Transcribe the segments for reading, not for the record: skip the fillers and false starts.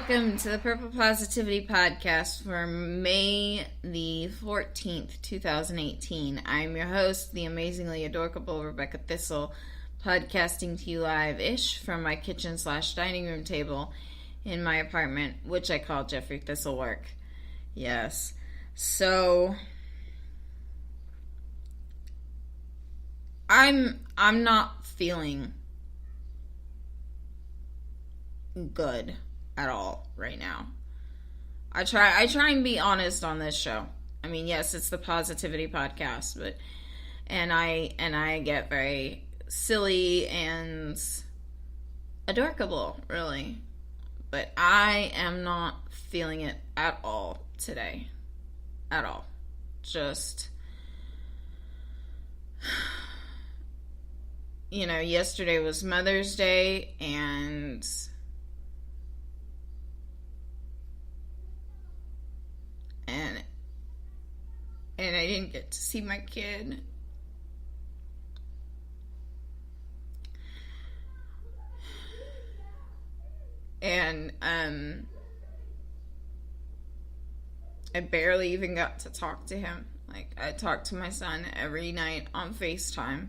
welcome to the Purple Positivity Podcast for May the 14th, 2018. I'm your host, the amazingly adorable Rebecca Thistle, podcasting to you live-ish from my kitchen/dining room table in my apartment, which I call Jeffrey Thistlework. Yes. So, I'm not feeling good at all right now. I try and be honest on this show. I mean, yes, it's the Positivity Podcast, but I get very silly and adorable, really. But I am not feeling it at all today. At all. Just, yesterday was Mother's Day, and I didn't get to see my kid. And I barely even got to talk to him. Like, I talk to my son every night on FaceTime,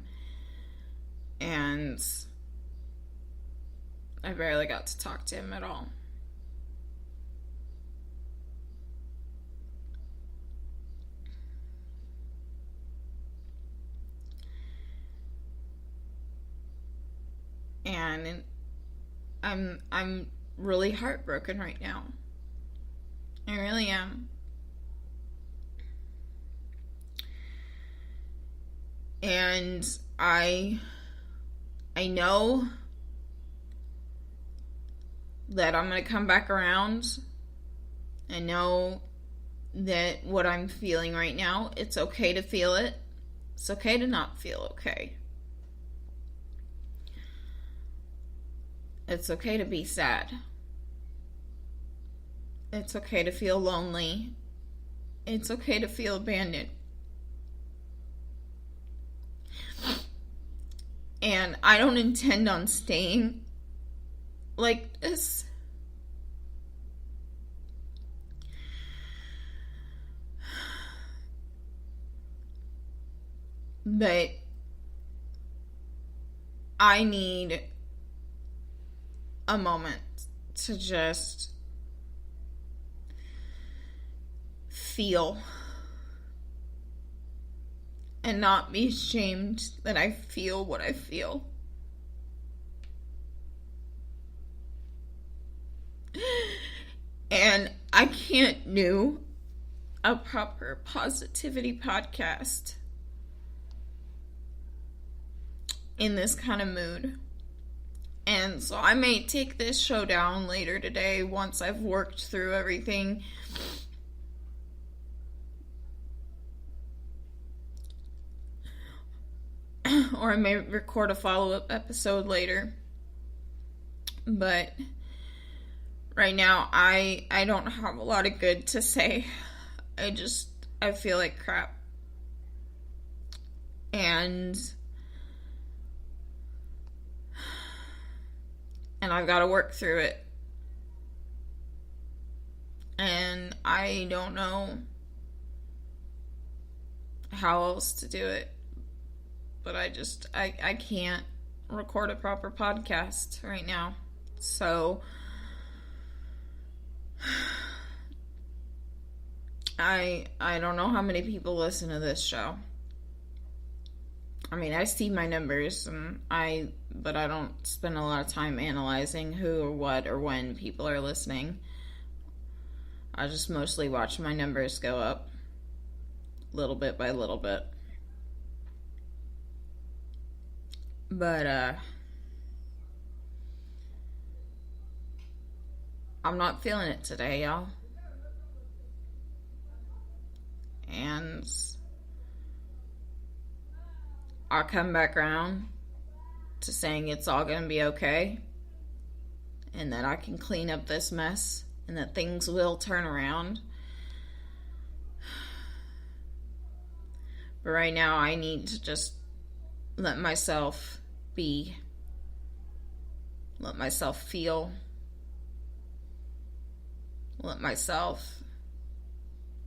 and I barely got to talk to him at all. And I'm really heartbroken right now. I really am. And I know that I'm going to come back around. I know that what I'm feeling right now, it's okay to feel it. It's okay to not feel okay. It's okay to be sad. It's okay to feel lonely. It's okay to feel abandoned. And I don't intend on staying like this. But I need a moment to just feel and not be ashamed that I feel what I feel. And I can't do a proper positivity podcast in this kind of mood. And so I may take this show down later today once I've worked through everything. Or I may record a follow-up episode later. But right now, I don't have a lot of good to say. I feel like crap. And I've got to work through it. And I don't know how else to do it. But I can't record a proper podcast right now. So I don't know how many people listen to this show. I mean, I see my numbers, but I don't spend a lot of time analyzing who or what or when people are listening. I just mostly watch my numbers go up little bit by little bit. But I'm not feeling it today, y'all. And I'll come back around to saying it's all going to be okay, and that I can clean up this mess, and that things will turn around. But right now, I need to just let myself be. Let myself feel. let myself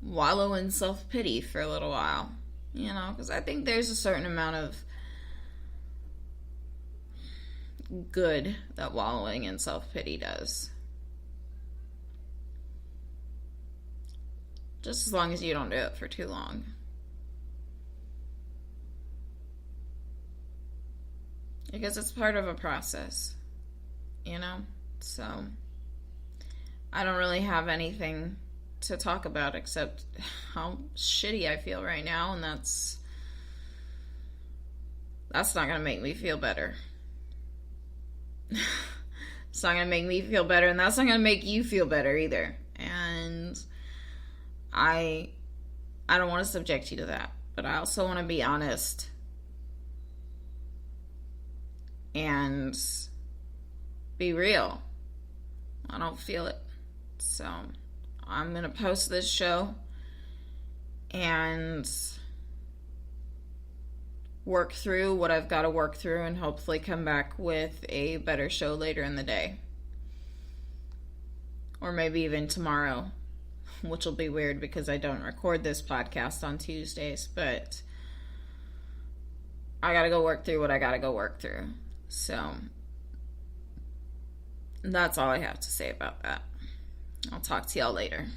wallow in self-pity for a little while, you know, because I think there's a certain amount of good that wallowing in self-pity does. Just as long as you don't do it for too long. Because it's part of a process, you know? So, I don't really have anything to talk about except how shitty I feel right now, and that's not going to make me feel better. It's not going to make me feel better, and that's not going to make you feel better either. And I don't want to subject you to that, but I also want to be honest and be real. I don't feel it. So I'm going to post this show and work through what I've got to work through and hopefully come back with a better show later in the day. Or maybe even tomorrow, which will be weird because I don't record this podcast on Tuesdays, but I got to go work through what I got to go work through. So that's all I have to say about that. I'll talk to y'all later.